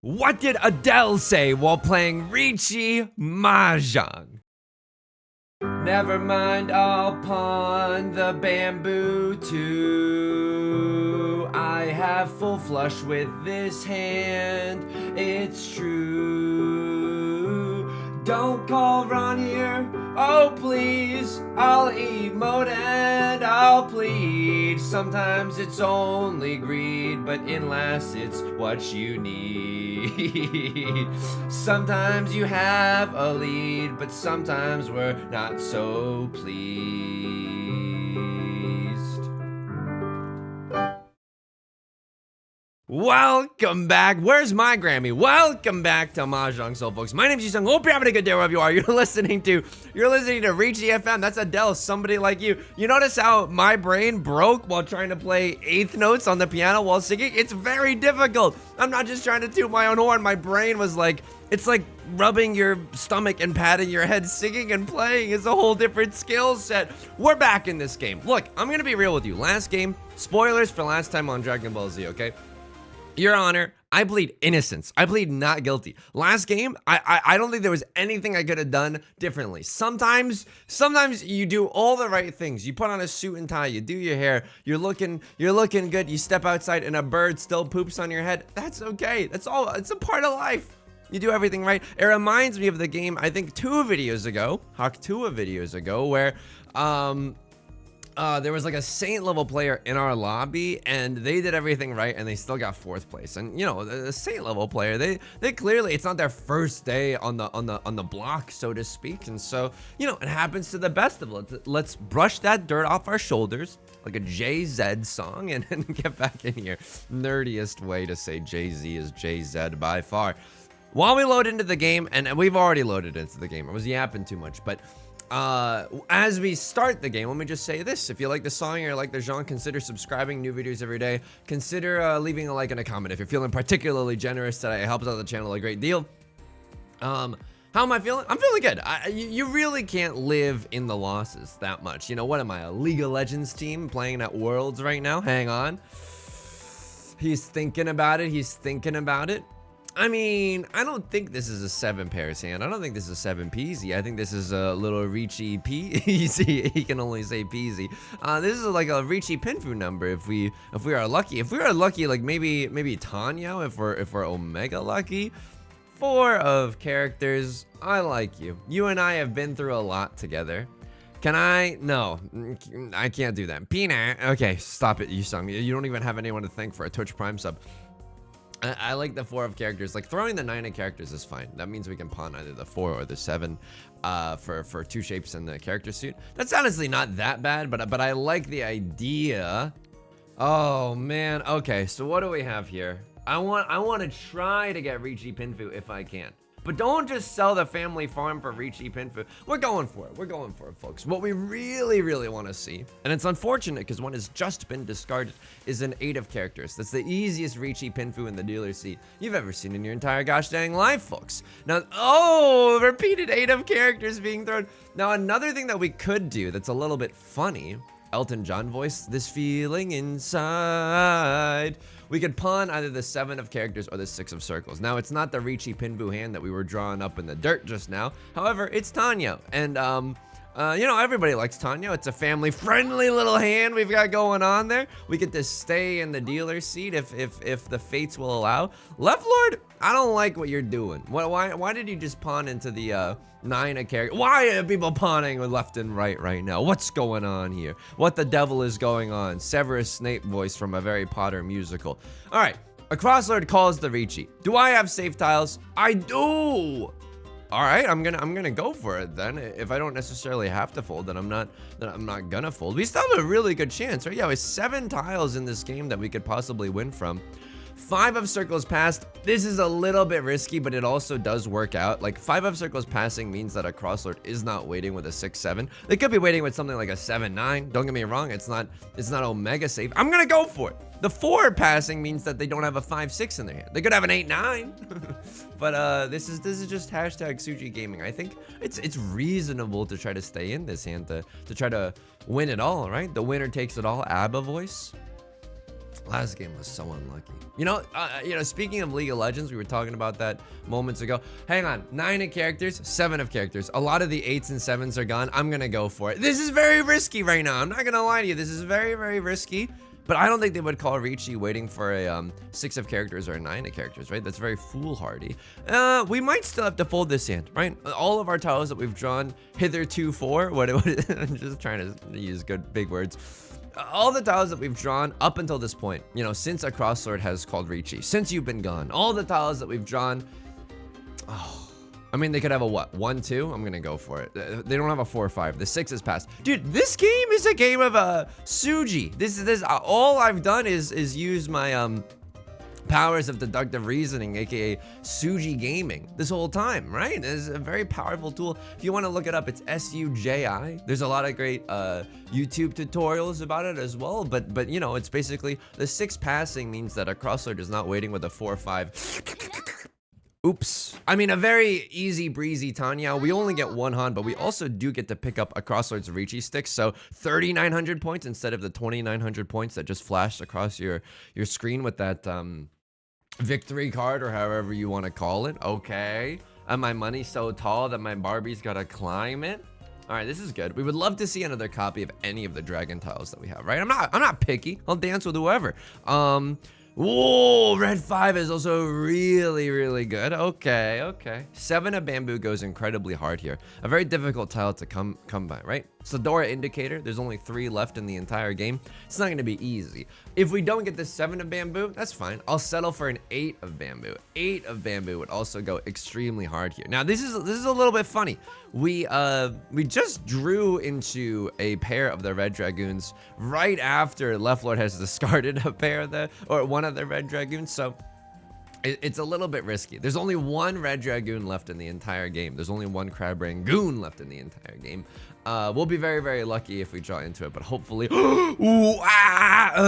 What did Adele say while playing Riichi Mahjong? Never mind, I'll pawn the bamboo too. I have full flush with this hand, it's true. Don't call Ron here, oh please. I'll emote and I'll plead. Sometimes it's only greed, but in last it's what you need. Sometimes you have a lead, but sometimes we're not so pleased. Welcome back. Where's my Grammy? Welcome back to Mahjong Soul, folks. My name's Yusong. Hope you're having a good day wherever you are. You're listening to Riichi FM. That's Adele, somebody like you. You notice how my brain broke while trying to play eighth notes on the piano while singing? It's very difficult. I'm not just trying to toot my own horn. My brain was like, it's like rubbing your stomach and patting your head. Singing and playing is a whole different skill set. We're back in this game. Look, I'm gonna be real with you. Last game, spoilers for last time on Dragon Ball Z, okay? Your Honor, I plead innocence. I plead not guilty. Last game, I don't think there was anything I could have done differently. Sometimes you do all the right things. You put on a suit and tie, you do your hair, you're looking good, you step outside and a bird still poops on your head. That's okay. That's all. It's a part of life. You do everything right. It reminds me of the game, I think 2 videos ago, where there was like a Saint level player in our lobby and they did everything right and they still got 4th place. And you know, the Saint level player, they clearly, it's not their first day on the block, so to speak. And so, you know, it happens to the best of us. Let's brush that dirt off our shoulders like a Jay-Z song and get back in here. Nerdiest way to say Jay-Z is Jay-Z by far. While we load into the game, and we've already loaded into the game, I was yapping too much, but as we start the game, let me just say this. If you like the song or like the genre, consider subscribing. New videos every day. Consider leaving a like and a comment. If you're feeling particularly generous today, it helps out the channel a great deal. How am I feeling? I'm feeling good. You really can't live in the losses that much. You know, what am I, a League of Legends team playing at Worlds right now? Hang on. He's thinking about it. I mean, I don't think this is a 7 pairs hand. I don't think this is a 7 peasy. I think this is a little Riichi peasy. He can only say peasy. This is like a Riichi Pinfu number if we are lucky. If we are lucky, like maybe Tanyao if we're Omega lucky. 4 of characters. I like you. You and I have been through a lot together. Can I? No, I can't do that. Peanut. Okay, stop it, Yusong. You don't even have anyone to thank for a Twitch Prime sub. I like the 4 of characters. Like throwing the 9 of characters is fine. That means we can pawn either the 4 or the 7 for 2 shapes in the character suit. That's honestly not that bad, but I like the idea. Oh man. Okay, so what do we have here? I want to try to get Riichi Pinfu if I can. But don't just sell the family farm for Riichi Pinfu. We're going for it. We're going for it, folks. What we really, really want to see, and it's unfortunate because one has just been discarded, is an 8 of characters. That's the easiest Riichi Pinfu in the dealer seat you've ever seen in your entire gosh dang life, folks. Now, oh, repeated 8 of characters being thrown. Now, another thing that we could do that's a little bit funny, Elton John voice, this feeling inside. We could pawn either the 7 of characters or the 6 of circles. Now, it's not the Riichi Pinfu hand that we were drawing up in the dirt just now. However, it's Tanyao. And, you know, everybody likes Tanyao. It's a family-friendly little hand we've got going on there. We get to stay in the dealer seat if the fates will allow. Left Lord, I don't like what you're doing. Why did you just pawn into the 9 of character? Why are people pawning left and right now? What's going on here? What the devil is going on? Severus Snape voice from a Harry Potter musical. All right, a crosslord calls the Riichi. Do I have safe tiles? I do. All right, I'm gonna go for it then. If I don't necessarily have to fold, then I'm not gonna fold. We still have a really good chance, right? Yeah, with 7 tiles in this game that we could possibly win from. 5 of circles passed. This is a little bit risky, but it also does work out. Like 5 of circles passing means that a crosslord is not waiting with a 6-7. They could be waiting with something like a 7-9. Don't get me wrong, it's not Omega safe. I'm gonna go for it. The 4 passing means that they don't have a 5-6 in their hand. They could have an 8-9. But this is just hashtag Suji Gaming. I think it's reasonable to try to stay in this hand to try to win it all, right? The winner takes it all. ABBA voice. Last game was so unlucky. Speaking of League of Legends, we were talking about that moments ago. Hang on, 9 of characters, 7 of characters. A lot of the 8s and 7s are gone. I'm gonna go for it. This is very risky right now. I'm not gonna lie to you. This is very, very risky. But I don't think they would call Riichi waiting for a 6 of characters or a 9 of characters, right? That's very foolhardy. We might still have to fold this hand, right? All of our tiles that we've drawn hitherto for, I'm just trying to use good big words. All the tiles that we've drawn up until this point, since a crosslord has called Riichi, since you've been gone, all the tiles that we've drawn, I mean, they could have a what? 1, 2? I'm gonna go for it. They don't have a 4 or 5. The 6 is passed. Dude, this game is a game of Suji. This all I've done is use my powers of deductive reasoning, aka Suji gaming, this whole time, right? It's a very powerful tool. If you want to look it up, it's SUJI. There's a lot of great YouTube tutorials about it as well. But it's basically the 6 passing means that a crosslord is not waiting with a 4 or 5. Oops. I mean, a very easy breezy Tanyao. We only get 1 Han, but we also do get to pick up a crosslord's Riichi stick. So 3,900 points instead of the 2,900 points that just flashed across your screen with that victory card or however you want to call it. Okay. And my money's so tall that my Barbie's got to climb it. All right, this is good. We would love to see another copy of any of the dragon tiles that we have, right? I'm not picky. I'll dance with whoever. Whoa, red 5 is also really, really good. Okay. 7 of bamboo goes incredibly hard here. A very difficult tile to come by, right? So Dora indicator, there's only 3 left in the entire game. It's not going to be easy. If we don't get the 7 of bamboo, that's fine. I'll settle for an 8 of bamboo. 8 of bamboo would also go extremely hard here. Now, this is a little bit funny. We just drew into a pair of the red dragoons right after Left Lord has discarded a pair of one of the red dragoons. So it's a little bit risky. There's only 1 red dragoon left in the entire game. There's only 1 crab rangoon left in the entire game. We'll be very, very lucky if we draw into it, but hopefully.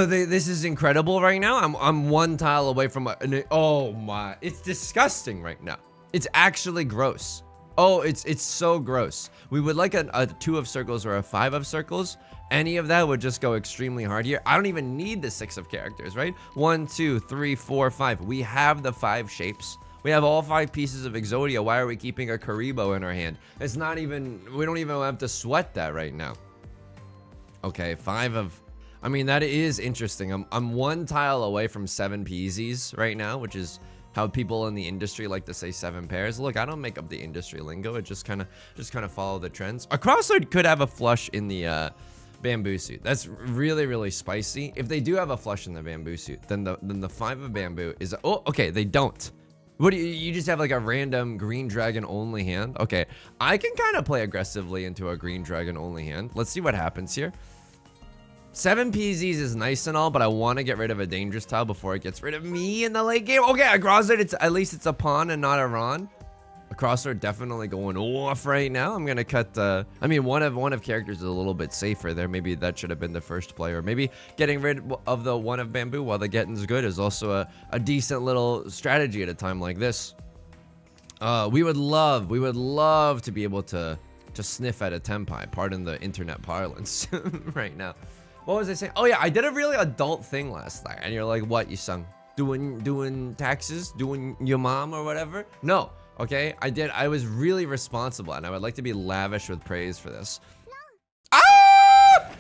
This is incredible right now. I'm 1 tile away from oh my, it's disgusting right now. It's actually gross. Oh, it's so gross. We would like a 2 of circles or a 5 of circles. Any of that would just go extremely hard here. I don't even need the 6 of characters, right? 1, 2, 3, 4, 5. We have the 5 shapes. We have all 5 pieces of Exodia. Why are we keeping a Karibo in our hand? It's not even, we don't even have to sweat that right now. Okay, 5 of, I mean, that is interesting. I'm 1 tile away from 7 peasies right now, which is how people in the industry like to say 7 pairs. Look, I don't make up the industry lingo. It just kind of follow the trends. A crosslord could have a flush in the bamboo suit. That's really, really spicy. If they do have a flush in the bamboo suit, then the 5 of bamboo is okay, they don't. What do you just have like a random green dragon only hand? Okay, I can kind of play aggressively into a green dragon only hand. Let's see what happens here. 7 PZs is nice and all, but I want to get rid of a dangerous tile before it gets rid of me in the late game. Okay, a crosslord, at least it's a pawn and not a Ron. A crosslord definitely going off right now. I'm gonna cut. I mean, one of characters is a little bit safer there. Maybe that should have been the first play, or maybe getting rid of the 1 of bamboo while the getting's good is also a decent little strategy at a time like this. We would love to be able to sniff at a tenpai. Pardon the internet parlance right now. What was I saying? Oh yeah, I did a really adult thing last night, and you're like, what, Yusong? Doing taxes? Doing your mom or whatever? No. Okay, I was really responsible, and I would like to be lavish with praise for this. Ah!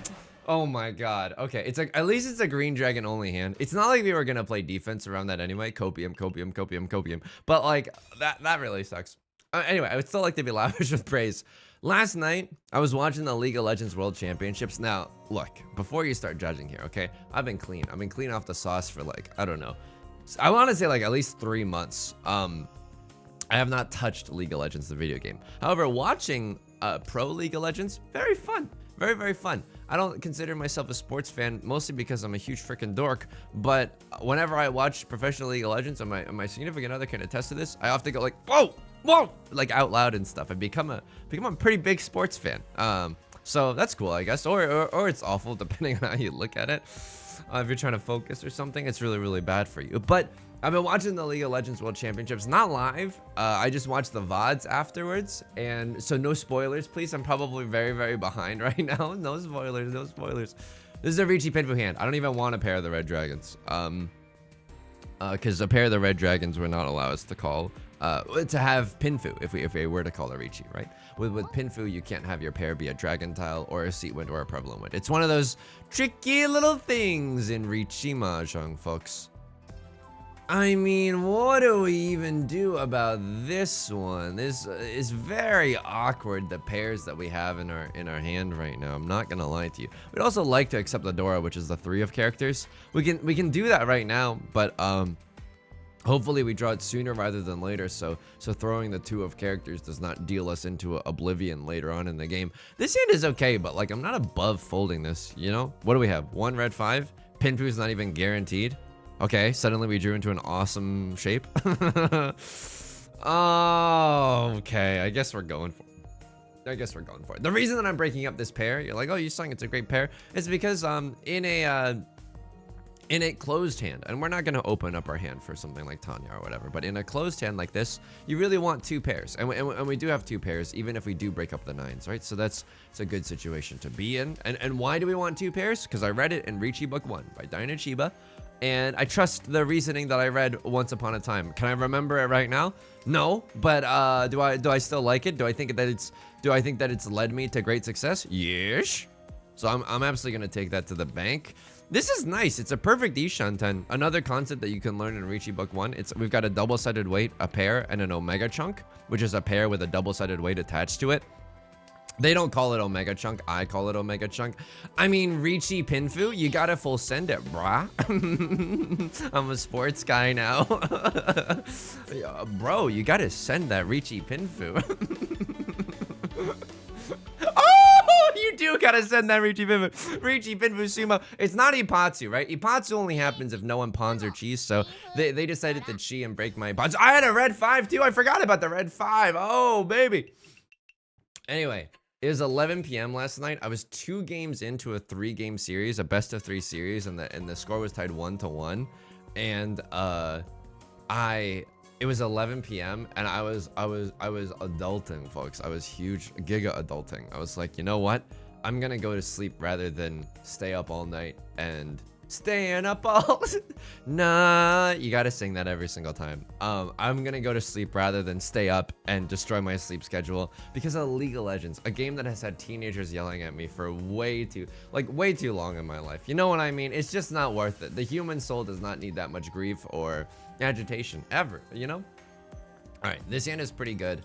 Oh my god. Okay, at least it's a green dragon only hand. It's not like we were gonna play defense around that anyway. Copium. But like that really sucks. Anyway, I would still like to be lavish with praise. Last night, I was watching the League of Legends World Championships. Now, look, before you start judging here, okay? I've been clean off the sauce for like, I don't know. I want to say like at least 3 months. I have not touched League of Legends, the video game. However, watching Pro League of Legends, very fun. Very, very fun. I don't consider myself a sports fan, mostly because I'm a huge freaking dork. But whenever I watch professional League of Legends, and my significant other can attest to this, I often go like, whoa, like out loud and stuff. I become a pretty big sports fan. So that's cool, I guess. Or it's awful, depending on how you look at it. If you're trying to focus or something, it's really, really bad for you. But I've been watching the League of Legends World Championships, not live. I just watched the VODs afterwards. And so no spoilers, please. I'm probably very, very behind right now. No spoilers. This is a Riichi Pinfu hand. I don't even want a pair of the red dragons. Because a pair of the red dragons would not allow us to call, to have Pinfu if we were to call a Riichi, right? With Pinfu, you can't have your pair be a dragon tile or a seat wind or a prevalent wind. It's one of those tricky little things in Riichi Mahjong, folks. I mean, what do we even do about this one? This is very awkward, the pairs that we have in our hand right now. I'm not gonna lie to you. We'd also like to accept the Dora, which is the 3 of characters. We can do that right now, but hopefully we draw it sooner rather than later, so throwing the 2 of characters does not deal us into oblivion later on in the game. This hand is okay, but like I'm not above folding this, you know? What do we have? 1 red 5. Pinfu is not even guaranteed. Okay, suddenly we drew into an awesome shape. Oh, okay. I guess we're going for it. The reason that I'm breaking up this pair, you're like, oh, Yusong, it's a great pair, is because in a closed hand, and we're not going to open up our hand for something like Tanyao or whatever, but in a closed hand like this, you really want 2 pairs, and we do have 2 pairs, even if we do break up the 9s, right? So it's a good situation to be in. And why do we want 2 pairs? Because I read it in Riichi Book 1 by Daina Chiba, and I trust the reasoning that I read once upon a time. Can I remember it right now? No, but do I still like it? Do I think that it's led me to great success? Yes. So I'm absolutely gonna take that to the bank. This is nice. It's a perfect Ishanten. Another concept that you can learn in Riichi Book 1. We've got a double-sided weight, a pair, and an omega chunk, which is a pair with a double-sided weight attached to it. They don't call it Omega Chunk. I call it Omega Chunk. I mean, Riichi Pinfu, you gotta full send it, brah. I'm a sports guy now. Bro, you gotta send that Riichi Pinfu. Oh, you do gotta send that Riichi Pinfu. Riichi Pinfu Sumo. It's not Ipatsu, right? Ipatsu only happens if no one pawns or cheese, so they decided to chi and break my Ipatsu. I had a red 5 too. I forgot about the red 5. Oh, baby. Anyway. It was 11 p.m. last night. I was 2 games into a 3-game series, a best of 3 series, and the score was tied 1-1. And it was 11 p.m. and I was adulting, folks. I was huge giga adulting. I was like, you know what? I'm gonna go to sleep rather than stay up all night and staying up all nah, you gotta sing that every single time. I'm gonna go to sleep rather than stay up and destroy my sleep schedule because of League of Legends, a game that has had teenagers yelling at me for way too long in my life. You know what I mean? It's just not worth it. The human soul does not need that much grief or agitation ever, you know? All right, this hand is pretty good.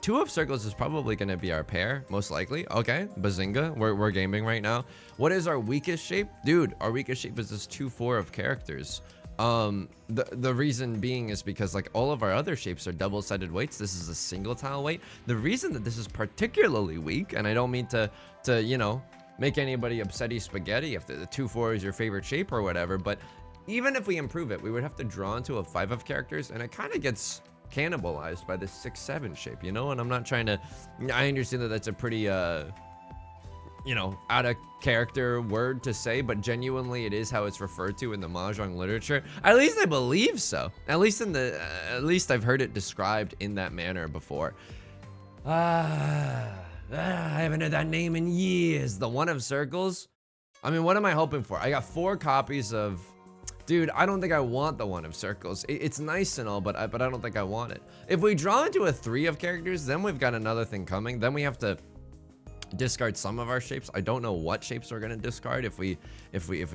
2 of circles is probably going to be our pair, most likely. Okay, Bazinga, we're gaming right now. What is our weakest shape? Dude, our weakest shape is this 2-4 of characters. The reason being is because like all of our other shapes are double-sided weights. This is a single tile weight. The reason that this is particularly weak, and I don't mean to you know, make anybody upsetty spaghetti if the 2-4 is your favorite shape or whatever, but even if we improve it, we would have to draw into a 5 of characters, and it kind of gets cannibalized by the 6-7 shape, you know? And I'm not trying to, I understand that that's a pretty you know, out of character word to say, but genuinely it is how it's referred to in the Mahjong literature. At least I believe so. At least at least I've heard it described in that manner before. I haven't heard that name in years. The 1 of circles. I mean, what am I hoping for? I got 4 copies of. Dude, I don't think I want the 1 of circles. It's nice and all, but I don't think I want it. If we draw into a 3 of characters, then we've got another thing coming. Then we have to discard some of our shapes. I don't know what shapes we're gonna discard if we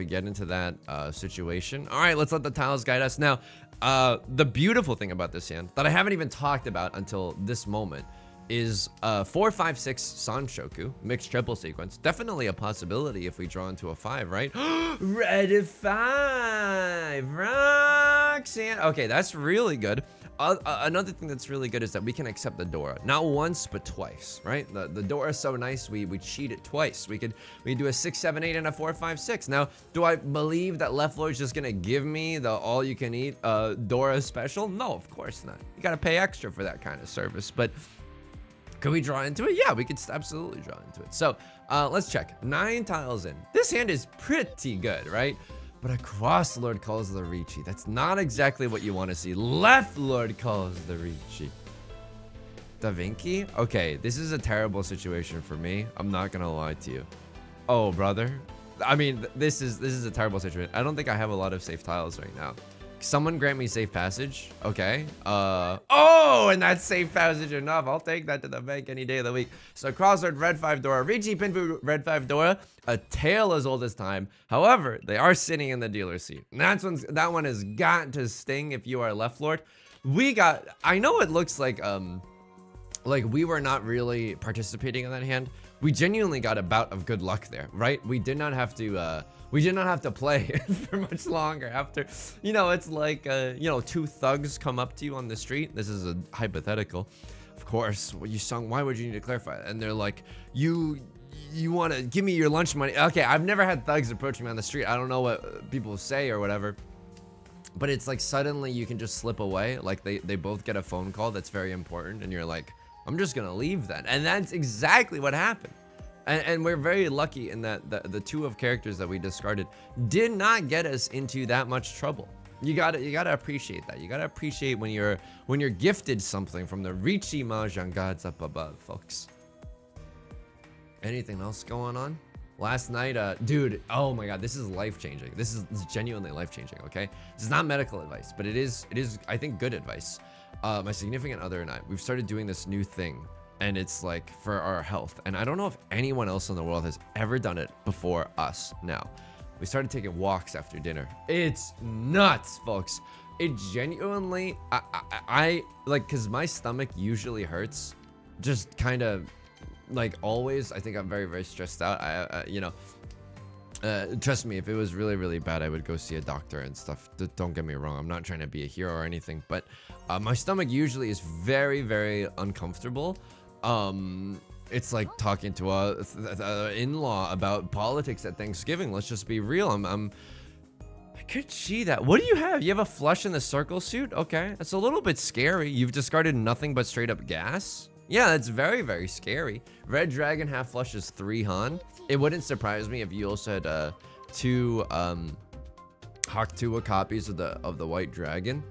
get into that situation. All right, let's let the tiles guide us. Now, the beautiful thing about this hand that I haven't even talked about until this moment is 4-5-6 Sanshoku, mixed triple sequence. Definitely a possibility if we draw into a 5, right? Red 5, Roxanne. Okay, that's really good. Another thing that's really good is that we can accept the Dora, not once but twice, right? The Dora is so nice, we cheat it twice. We do a 6-7-8 and a 4-5-6. Now, do I believe that Left Lord's just gonna give me the all-you-can-eat Dora special? No, of course not. You gotta pay extra for that kind of service, but. Could we draw into it? Yeah, we could absolutely draw into it. So let's check. 9 tiles in. This hand is pretty good, right? But a cross lord calls the Riichi. That's not exactly what you want to see. Left lord calls the Riichi. Da Vinci? Okay, this is a terrible situation for me. I'm not gonna lie to you. Oh, brother. I mean, this is a terrible situation. I don't think I have a lot of safe tiles right now. Someone grant me safe passage. Okay. Oh, and that's safe passage enough. I'll take that to the bank any day of the week. So Crossword, red 5 Dora. Riichi Pinfu, red 5 Dora. A tale as old as time. However, they are sitting in the dealer's seat. And that one has got to sting if you are left lord. I know it looks like we were not really participating in that hand. We genuinely got a bout of good luck there, right? We did not have to play for much longer after, it's like, 2 thugs come up to you on the street. This is a hypothetical. Of course, Yusong, why would you need to clarify? And they're like, you want to give me your lunch money? Okay, I've never had thugs approach me on the street. I don't know what people say or whatever. But it's like suddenly you can just slip away. Like they both get a phone call that's very important. And you're like, I'm just going to leave then. And that's exactly what happened. And we're very lucky in that the 2 of characters that we discarded did not get us into that much trouble. You gotta appreciate that. You gotta appreciate when you're gifted something from the Riichi Mahjong gods up above, folks. Anything else going on? Last night, dude, oh my god, this is life-changing. This is genuinely life-changing, okay? This is not medical advice, but it is, I think, good advice. My significant other and I, we've started doing this new thing. And it's like for our health. And I don't know if anyone else in the world has ever done it before us now. We started taking walks after dinner. It's nuts, folks. It genuinely, I like, cause my stomach usually hurts. Just kind of like always. I think I'm very, very stressed out. Trust me, if it was really, really bad, I would go see a doctor and stuff. Don't get me wrong. I'm not trying to be a hero or anything, but my stomach usually is very, very uncomfortable. It's like talking to a in-law about politics at Thanksgiving. Let's just be real. I could see that. What do you have? You have a flush in the circle suit? Okay, that's a little bit scary. You've discarded nothing but straight up gas. Yeah, that's very, very scary. Red Dragon half flush is 3 Han. It wouldn't surprise me if you also had 2 Haktua copies of the White Dragon.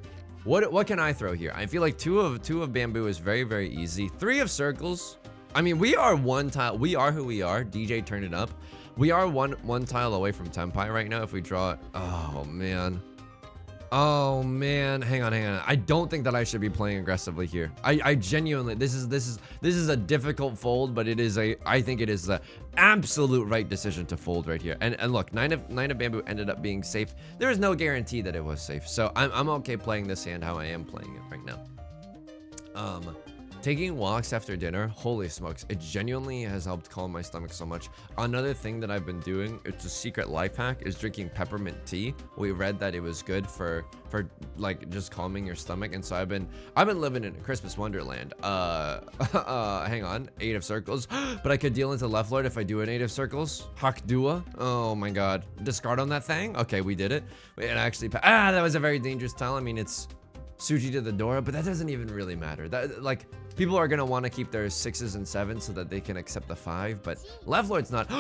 What can I throw here? I feel like 2 of bamboo is very, very easy. 3 of circles. I mean, we are 1 tile. We are who we are. DJ, turn it up. We are one tile away from Tenpai right now. If we draw it, oh man. Oh man, hang on. I don't think that I should be playing aggressively here. I genuinely, this is a difficult fold, but I think it is the absolute right decision to fold right here. And look, 9 of bamboo ended up being safe. There is no guarantee that it was safe, so I'm okay playing this hand how I am playing it right now. Taking walks after dinner, holy smokes, it genuinely has helped calm my stomach so much. Another thing that I've been doing, it's a secret life hack, is drinking peppermint tea. We read that it was good for like just calming your stomach, and so I've been living in a Christmas wonderland. Hang on, 8 of circles, but I could deal into left lord if I do an 8 of circles. Hakdua, oh my god, discard on that thing. Okay, we did it. It actually, that was a very dangerous tile. I mean, it's Suji to the Dora, but that doesn't even really matter. That, like, people are gonna want to keep their 6s and 7s so that they can accept the 5, but left lord's not.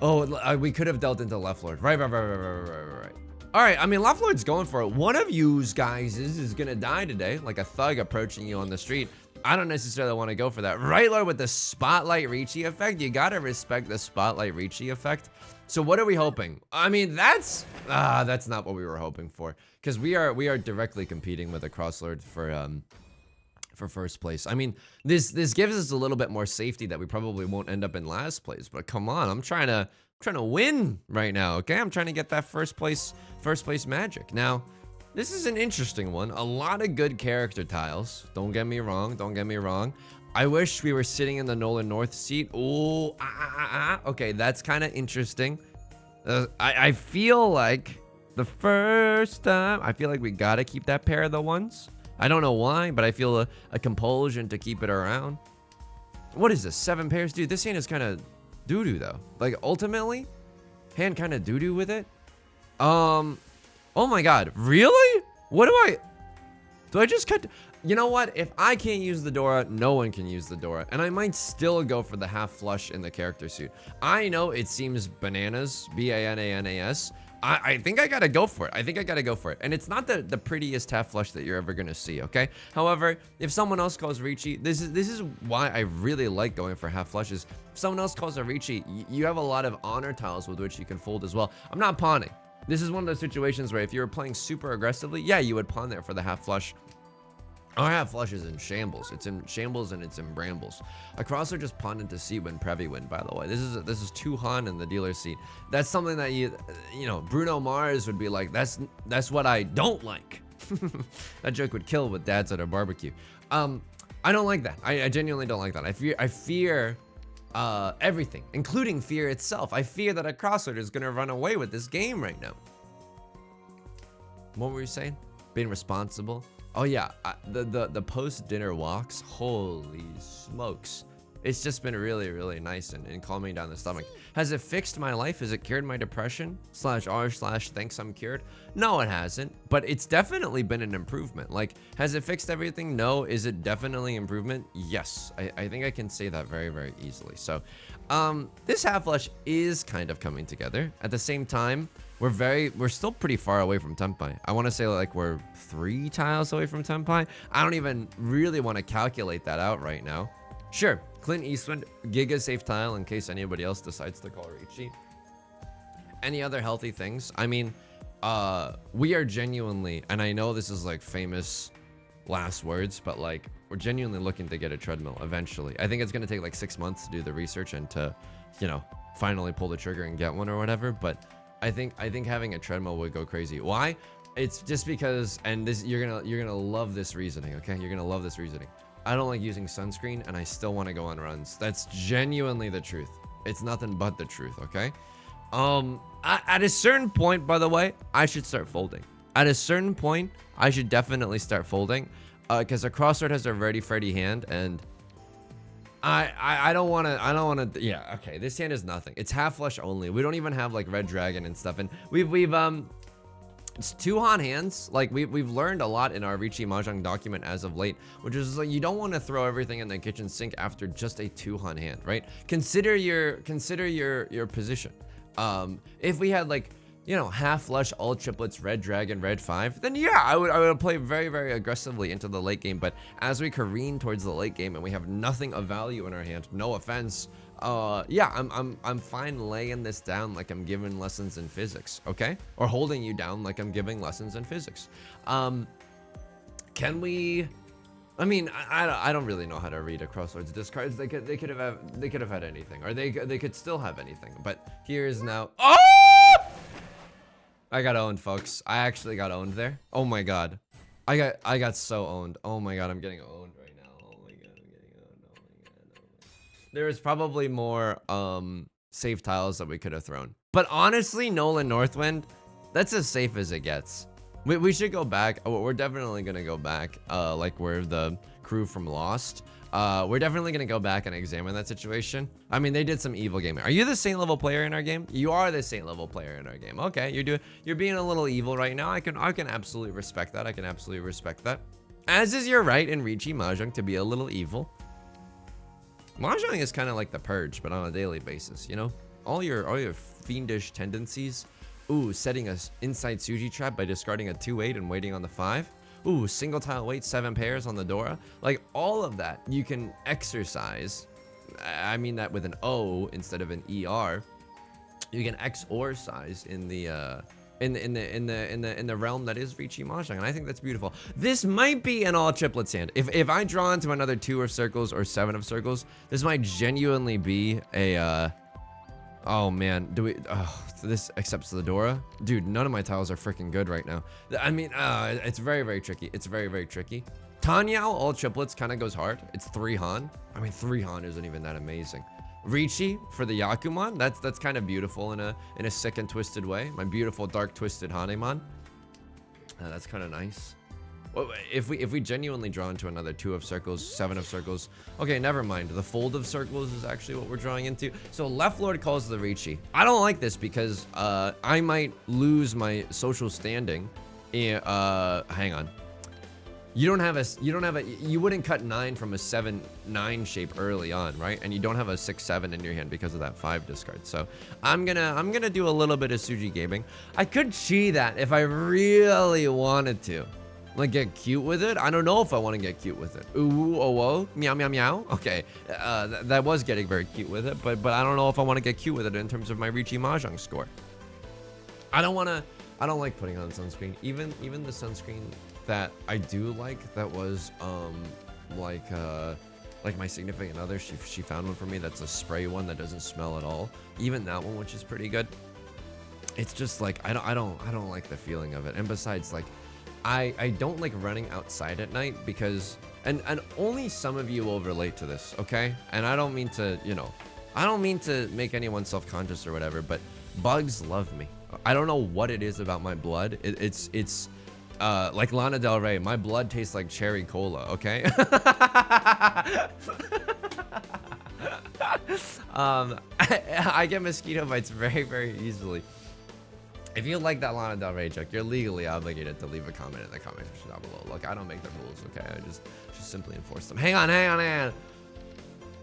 Oh, we could have dealt into left lord. Right. All right, I mean, left lord's going for it. One of you guys is gonna die today, like a thug approaching you on the street. I don't necessarily want to go for that. Right lord with the spotlight Riichi effect. You gotta respect the spotlight Riichi effect. So what are we hoping? I mean, that's not what we were hoping for, because we are directly competing with a crosslord for first place. I mean, this gives us a little bit more safety that we probably won't end up in last place. But come on, I'm trying to win right now. Okay, I'm trying to get that first place magic. Now, this is an interesting one. A lot of good character tiles. Don't get me wrong. I wish we were sitting in the Nolan North seat. Oh, okay, that's kind of interesting. I feel like the first time, I feel like we gotta keep that pair of the ones. I don't know why, but I feel a compulsion to keep it around. What is this? 7 pairs? Dude, this hand is kind of doo-doo, though. Like, ultimately, hand kind of doo-doo with it. Oh my god, really? What do I just cut? You know what? If I can't use the Dora, no one can use the Dora. And I might still go for the half flush in the character suit. I know it seems bananas, B-A-N-A-N-A-S. I think I gotta go for it. I think I gotta go for it. And it's not the prettiest half flush that you're ever gonna see, okay? However, if someone else calls Riichi, this is why I really like going for half flushes. If someone else calls a Riichi, you have a lot of honor tiles with which you can fold as well. I'm not pawning. This is one of those situations where if you were playing super aggressively, yeah, you would pawn there for the half flush. Our half flush is in shambles. It's in shambles and it's in brambles. Across are just pawned into seat when Previ win, by the way. This is 2 Han in the dealer's seat. That's something that you know, Bruno Mars would be like, that's what I don't like. That joke would kill with dads at a barbecue. I don't like that. I genuinely don't like that. I fear everything, including fear itself. I fear that a crossword is gonna run away with this game right now. What were you saying? Being responsible. Oh yeah, the post-dinner walks, holy smokes. It's just been really, really nice and calming down the stomach. Has it fixed my life? Has it cured my depression? /r/thanks I'm cured? No, it hasn't, but it's definitely been an improvement. Like, has it fixed everything? No. Is it definitely improvement? Yes. I think I can say that very, very easily. So, this half flush is kind of coming together. At the same time, we're still pretty far away from Tenpai. I want to say like we're 3 tiles away from Tenpai. I don't even really want to calculate that out right now. Sure, Clint Eastwood, Giga safe tile in case anybody else decides to call Riichi. Any other healthy things? I mean, we are genuinely, and I know this is like famous last words, but like we're genuinely looking to get a treadmill eventually. I think it's going to take like 6 months to do the research and to, you know, finally pull the trigger and get one or whatever, but I think having a treadmill would go crazy. Why? It's just because, and this you're gonna love this reasoning, okay? You're gonna love this reasoning. I don't like using sunscreen and I still want to go on runs. That's genuinely the truth. It's nothing but the truth, okay? At a certain point, by the way, I should start folding. At a certain point, I should definitely start folding, because a crossword has a ready Freddy hand, and I don't want to. Yeah, okay. This hand is nothing. It's half flush only. We don't even have like red dragon and stuff, and it's 2 Han hands. Like we've learned a lot in our Riichi Mahjong document as of late, which is like you don't want to throw everything in the kitchen sink after just a 2 Han hand, right? Consider your position. If we had like, you know, half flush, all triplets, red dragon, red 5, then yeah, I would play very, very aggressively into the late game. But as we careen towards the late game and we have nothing of value in our hand, no offense, yeah, I'm fine laying this down like I'm giving lessons in physics, okay? Or holding you down like I'm giving lessons in physics. Can we? I mean, I don't really know how to read a crosswords discards. They could have had anything, or they could still have anything. But here's now. Oh! I got owned, folks. I actually got owned there. Oh my god. I got so owned. Oh my god, I'm getting owned right now. Oh my god, I'm getting owned. Oh my god. Oh my god. There was probably more safe tiles that we could have thrown. But honestly, Nolan Northwind, that's as safe as it gets. We should go back. Oh, we're definitely gonna go back. Like we're the crew from Lost. We're definitely gonna go back and examine that situation. I mean, they did some evil gaming. Are you the Saint level player in our game? You are the Saint level player in our game. Okay, you're being a little evil right now. I can absolutely respect that. I can absolutely respect that. As is your right in Riichi Mahjong to be a little evil. Mahjong is kind of like the purge, but on a daily basis. You know, all your fiendish tendencies. Ooh, setting a inside Suji trap by discarding a 2/8 and waiting on the 5. Ooh, single tile wait, 7 pairs on the Dora. Like all of that, you can exercise. I mean that with an O instead of an ER. You can exorcise in the realm that is Riichi Mahjong, and I think that's beautiful. This might be an all triplets hand. If I draw into another 2 of circles or 7 of circles, this might genuinely be a. Oh man, this accepts the Dora? Dude, none of my tiles are freaking good right now. I mean, it's very, very tricky. It's very, very tricky. Tanyao, all triplets, kind of goes hard. It's 3 Han. I mean, 3 Han isn't even that amazing. Riichi for the Yakuman, that's kind of beautiful in a sick and twisted way. My beautiful dark twisted Hanemon. That's kind of nice. Well, if we genuinely draw into another 2 of circles, 7 of circles, okay, never mind. The fold of circles is actually what we're drawing into. So left lord calls the Riichi. I don't like this because I might lose my social standing. Hang on. You wouldn't cut 9 from a 7-9 shape early on, right? And you don't have a 6-7 in your hand because of that 5 discard. So I'm gonna do a little bit of Suji gaming. I could chi that if I really wanted to. Like, get cute with it? I don't know if I want to get cute with it. Ooh, oh, oh, meow, meow, meow. Okay, that was getting very cute with it, but I don't know if I want to get cute with it in terms of my Riichi Mahjong score. I don't like putting on sunscreen. Even the sunscreen that I do like, that was like my significant other, she found one for me that's a spray one that doesn't smell at all. Even that one, which is pretty good. It's just like I don't like the feeling of it. And besides, like, I don't like running outside at night because and only some of you will relate to this, okay? And I don't mean to, you know, I don't mean to make anyone self-conscious or whatever, but bugs love me. I don't know what it is about my blood. It's like Lana Del Rey, my blood tastes like cherry cola, okay? I get mosquito bites very, very easily. If you like that Lana Del Rey joke, you're legally obligated to leave a comment in the comment section down below. Look, I don't make the rules, okay? I just simply enforce them. Hang on.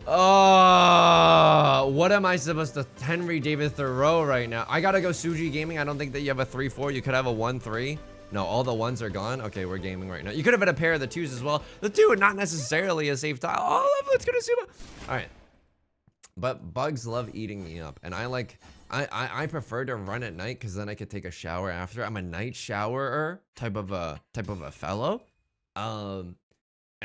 Oh, what am I supposed to Henry David Thoreau right now? I gotta go Suji gaming. I don't think that you have a 3-4. You could have a 1-3. No, all the 1s are gone. Okay, we're gaming right now. You could have had a pair of the 2s as well. The 2 are not necessarily a safe tile. Oh, let's go to Suba. All right. But bugs love eating me up, and I prefer to run at night because then I could take a shower after. I'm a night showerer type of a fellow, and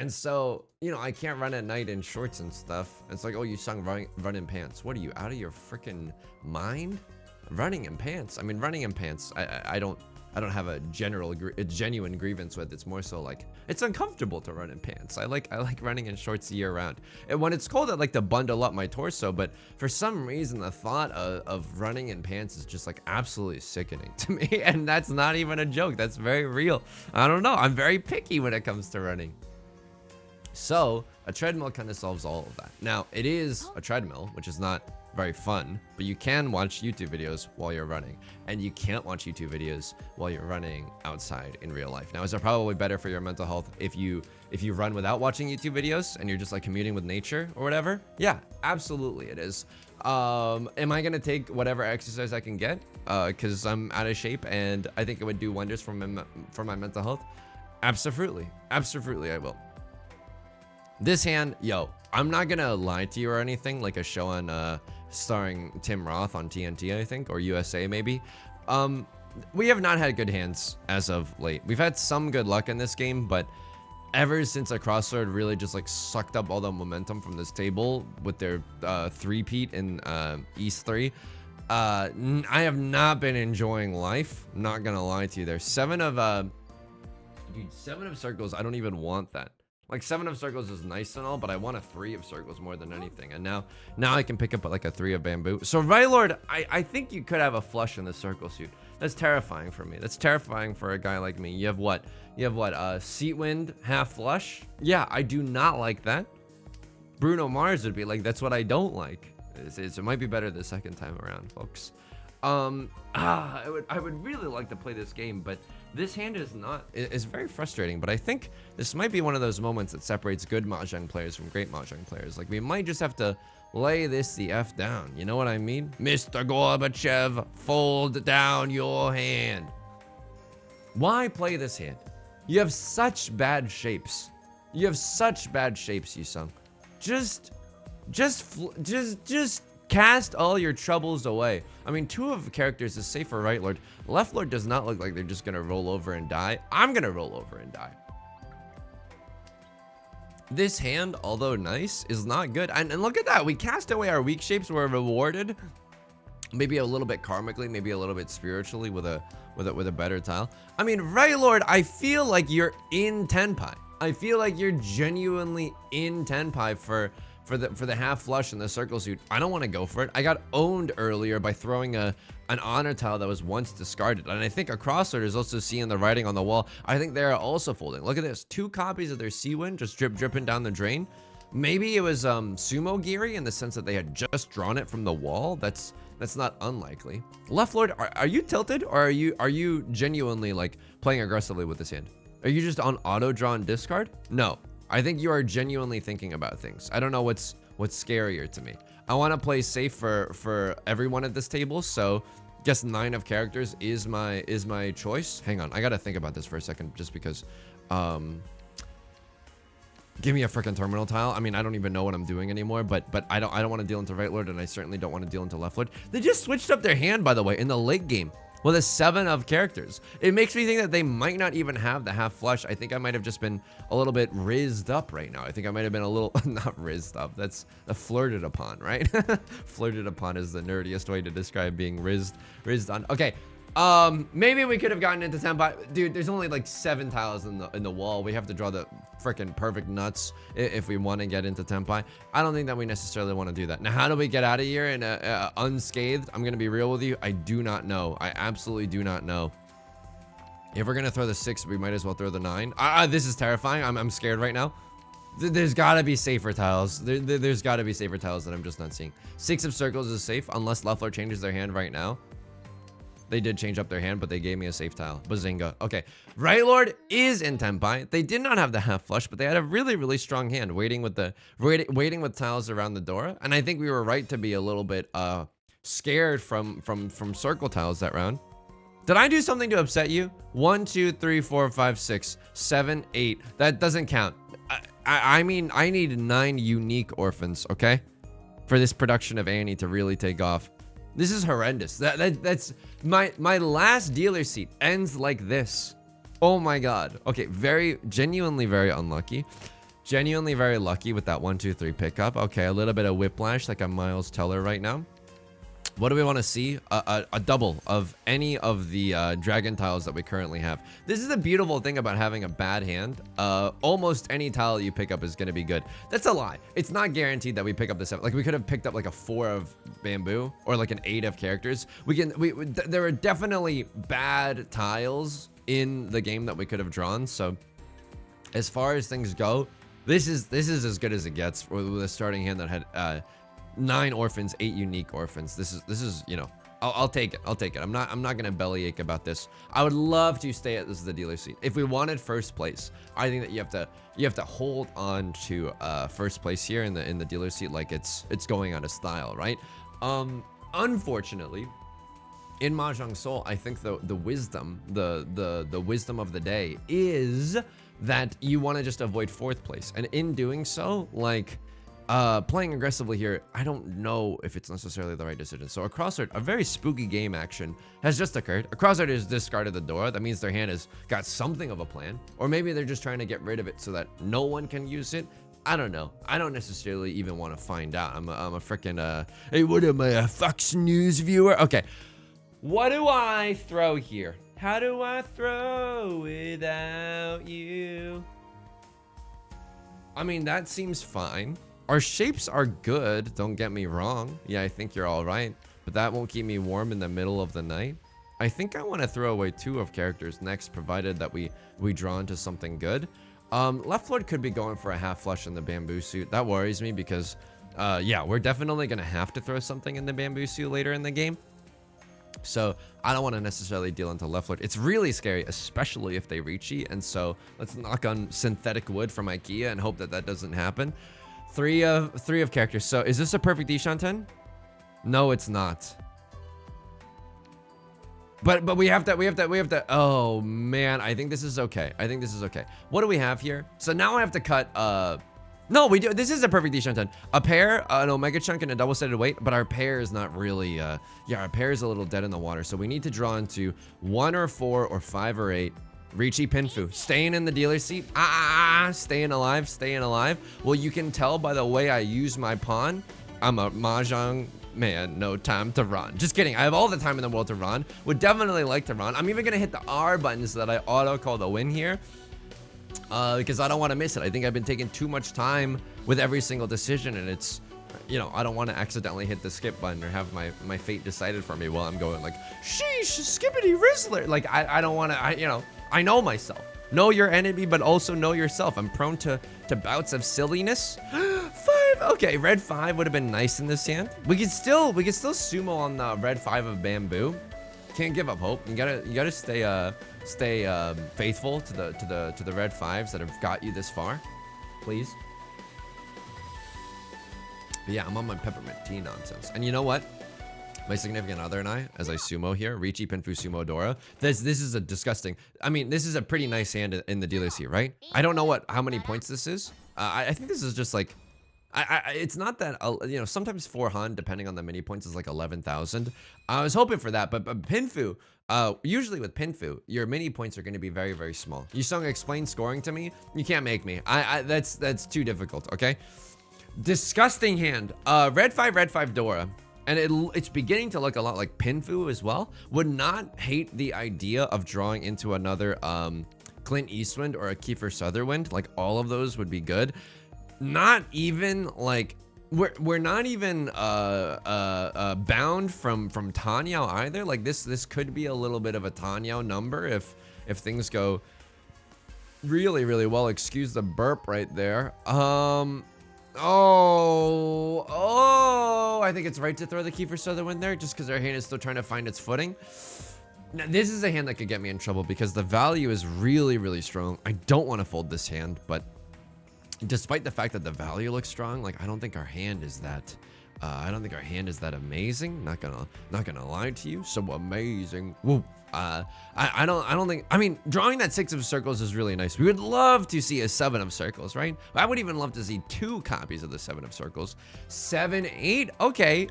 so, you know, I can't run at night in shorts and stuff. It's like, oh, you sung run in pants. What are you, out of your freaking mind? Running in pants. I mean, running in pants. I don't have a genuine grievance with. It's more so like it's uncomfortable to run in pants. I like running in shorts year round. And when it's cold, I like to bundle up my torso. But for some reason, the thought of running in pants is just like absolutely sickening to me. And that's not even a joke. That's very real. I don't know. I'm very picky when it comes to running. So a treadmill kind of solves all of that. Now it is a treadmill, which is not very fun, but you can watch YouTube videos while you're running, and you can't watch YouTube videos while you're running outside in real life. Now, is it probably better for your mental health if you run without watching YouTube videos and you're just like commuting with nature or whatever? Yeah, absolutely it is. Am I gonna take whatever exercise I can get because I'm out of shape and I think it would do wonders for my mental health? Absolutely I will. This hand, yo, I'm not gonna lie to you or anything, like a show on starring Tim Roth on TNT, I think, or USA maybe. We have not had good hands as of late. We've had some good luck in this game, but ever since a crossword really just like sucked up all the momentum from this table with their 3-peat in East 3, I have not been enjoying life. I'm not gonna lie to you. There's 7 of dude, 7 of circles. I don't even want that. Like 7 of circles is nice and all, but I want a 3 of circles more than anything. And now I can pick up like a 3 of bamboo. So Right Lord, I think you could have a flush in the circle suit. That's terrifying for me. That's terrifying for a guy like me. You have what? Seat wind, half flush? Yeah, I do not like that. Bruno Mars would be like, that's what I don't like. It might be better the second time around, folks. I would really like to play this game, but this hand is very frustrating. But I think this might be one of those moments that separates good Mahjong players from great Mahjong players. Like, we might just have to lay this the F down. You know what I mean? Mr. Gorbachev, fold down your hand. Why play this hand? You have such bad shapes. You have such bad shapes, Yusong. Just cast all your troubles away. I mean, 2 of characters is safe for Right Lord. Left Lord does not look like they're just gonna roll over and die. I'm gonna roll over and die. This hand, although nice, is not good. And look at that. We cast away our weak shapes. We're rewarded. Maybe a little bit karmically, maybe a little bit spiritually with a better tile. I mean, Right Lord, I feel like you're in Tenpai. I feel like you're genuinely in Tenpai for the half flush and the circle suit. I don't want to go for it. I got owned earlier by throwing an honor tile that was once discarded. And I think a crossword is also seeing the writing on the wall. I think they're also folding. Look at this. 2 copies of their Seawind just dripping down the drain. Maybe it was Sumo Giri in the sense that they had just drawn it from the wall. That's not unlikely. Left Lord, are you tilted, or are you genuinely like playing aggressively with this hand? Are you just on auto draw and discard? No, I think you are genuinely thinking about things. I don't know what's scarier to me. I want to play safe for everyone at this table, so guess 9 of characters is my choice. Hang on, I gotta think about this for a second, just because. Give me a freaking terminal tile. I mean, I don't even know what I'm doing anymore, but I don't want to deal into right lord, and I certainly don't want to deal into left lord. They just switched up their hand, by the way, in the late game with a 7 of characters. It makes me think that they might not even have the half flush. I think I might have just been a little bit rizzed up right now. I think I might have been a little not rizzed up. That's a flirted upon, right? Flirted upon is the nerdiest way to describe being rizzed on. Okay. Maybe we could have gotten into Tenpai. Dude, there's only like 7 tiles in the wall. We have to draw the freaking perfect nuts if we want to get into Tenpai. I don't think that we necessarily want to do that. Now, how do we get out of here in unscathed? I'm gonna be real with you. I do not know. I absolutely do not know. If we're gonna throw the 6, we might as well throw the 9. This is terrifying. I'm scared right now. There's gotta be safer tiles. There's gotta be safer tiles that I'm just not seeing. 6 of circles is safe unless left lord changes their hand right now. They did change up their hand, but they gave me a safe tile. Bazinga. Okay. Right lord is in Tenpai. They did not have the half flush, but they had a really, really strong hand waiting with tiles around the Dora. And I think we were right to be a little bit scared from circle tiles that round. Did I do something to upset you? 1, 2, 3, 4, 5, 6, 7, 8. That doesn't count. I mean, I need 9 unique orphans, okay? For this production of Annie to really take off. This is horrendous. That's my last dealer seat ends like this. Oh my god. Okay, genuinely very unlucky. Genuinely very lucky with that 1, 2, 3 pickup. Okay, a little bit of whiplash like a Miles Teller right now. What do we want to see? A double of any of the dragon tiles that we currently have. This is the beautiful thing about having a bad hand. Almost any tile you pick up is going to be good. That's a lie. It's not guaranteed that we pick up the 7. Like, we could have picked up like a 4 of bamboo or like an 8 of characters. There are definitely bad tiles in the game that we could have drawn. So as far as things go, this is as good as it gets with a starting hand that had 9 orphans, 8 unique orphans. This is, you know, I'll take it. I'll take it. I'm not gonna bellyache about this. I would love to stay at this is the dealer seat. If we wanted first place, I think that you have to hold on to first place here in the dealer seat like it's going out of style, right? Unfortunately, in Mahjong Soul, I think the wisdom, the wisdom of the day is that you want to just avoid 4th place, and in doing so, like, playing aggressively here, I don't know if it's necessarily the right decision. So a crossword, a very spooky game action has just occurred. A crossword has discarded the Dora. That means their hand has got something of a plan, or maybe they're just trying to get rid of it so that no one can use it. I don't know. I don't necessarily even want to find out. I'm a freaking hey, what am I, a Fox News viewer? Okay, what do I throw here? How do I throw without you? I mean, that seems fine. Our shapes are good, don't get me wrong. Yeah, I think you're all right, but that won't keep me warm in the middle of the night. I think I want to throw away 2 of characters next, provided that we draw into something good. Left lord could be going for a half flush in the bamboo suit. That worries me because, yeah, we're definitely going to have to throw something in the bamboo suit later in the game. So I don't want to necessarily deal into left lord. It's really scary, especially if they Riichi. And so let's knock on synthetic wood from IKEA and hope that that doesn't happen. 3 of characters. So is this a perfect Deshanten? No, it's not. But we have to. Oh man, I think this is okay. I think this is okay. What do we have here? So now I have to cut. No, we do. This is a perfect Deshanten. A pair, an omega chunk, and a double-sided weight. But our pair is not really. Yeah, our pair is a little dead in the water. So we need to draw into 1 or 4 or 5 or 8. Riichi Pinfu, staying in the dealer seat. Staying alive, staying alive. Well, you can tell by the way I use my pawn. I'm a Mahjong man, no time to run. Just kidding, I have all the time in the world to run. Would definitely like to run. I'm even gonna hit the R button so that I auto call the win here. Because I don't want to miss it. I think I've been taking too much time with every single decision, and it's, you know, I don't want to accidentally hit the skip button or have my fate decided for me while I'm going like, sheesh, skippity rizzler. Like, I don't want to, you know, I know myself. Know your enemy, but also know yourself. I'm prone to bouts of silliness. 5. Okay, red 5 would have been nice in this hand. We could still sumo on the red 5 of bamboo. Can't give up hope. You gotta faithful to the red fives that have got you this far, please. But yeah, I'm on my peppermint tea nonsense. And you know what? My significant other and I, as I sumo here, Riichi, Pinfu, Sumo, Dora. This is a disgusting. I mean, this is a pretty nice hand in the dealer's seat, right? I don't know how many points this is. I think this is just like, it's not that, you know, sometimes 400, depending on the mini points, is like 11,000. I was hoping for that, but Pinfu, usually with Pinfu, your mini points are going to be very, very small. Yusong, explain scoring to me. You can't make me. That's too difficult. Okay. Disgusting hand. Red 5 Dora. And it's beginning to look a lot like Pinfu as well. Would not hate the idea of drawing into another Clint Eastwood or a Kiefer Sutherland. Like, all of those would be good. Not even like we're not even bound from Tanyao either. Like, this could be a little bit of a Tanyao number if things go really, really well. Excuse the burp right there. Oh, I think it's right to throw the Kiefer Sutherland there just because our hand is still trying to find its footing. Now, this is a hand that could get me in trouble because the value is really, really strong. I don't want to fold this hand, but despite the fact that the value looks strong, like, I don't think our hand is that amazing. Not gonna lie to you. So amazing. Woo. I don't think, I mean, drawing that 6 of circles is really nice. We would love to see a 7 of circles, right? I would even love to see 2 copies of the 7 of circles. 7, 8. Okay.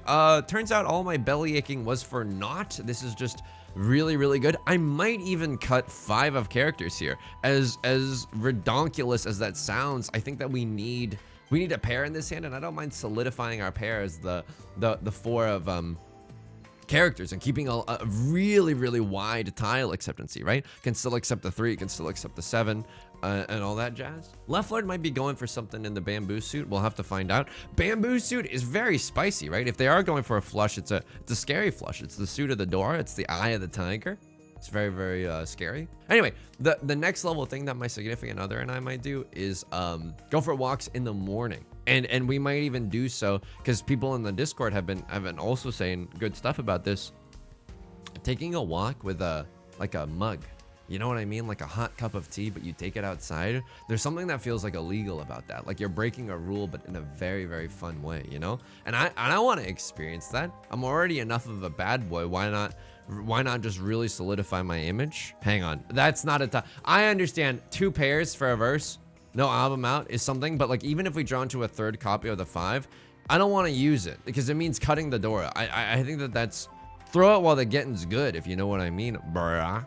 Turns out all my belly aching was for naught. This is just really, really good. I might even cut 5 of characters here. As redonkulous as that sounds, I think that we need a pair in this hand, and I don't mind solidifying our pair as the 4 of characters and keeping a really, really wide tile acceptancy, right? Can still accept the 3, can still accept the 7, and all that jazz. Left Lord might be going for something in the bamboo suit. We'll have to find out. Bamboo suit is very spicy, right? If they are going for a flush, it's a scary flush. It's the suit of the Dora. It's the eye of the tiger. It's very, very scary. Anyway, the next level thing that my significant other and I might do is go for walks in the morning. And we might even do so because people in the Discord have been also saying good stuff about this. Taking a walk with like a mug. You know what I mean? Like a hot cup of tea, but you take it outside. There's something that feels like illegal about that. Like you're breaking a rule, but in a very, very fun way, you know? And I want to experience that. I'm already enough of a bad boy. Why not just really solidify my image? Hang on. That's not a I understand 2 pairs for a verse. No album out is something, but like even if we draw into a 3rd copy of the 5, I don't want to use it because it means cutting the Dora. I think that's throw it while the getting's good, if you know what I mean, bruh.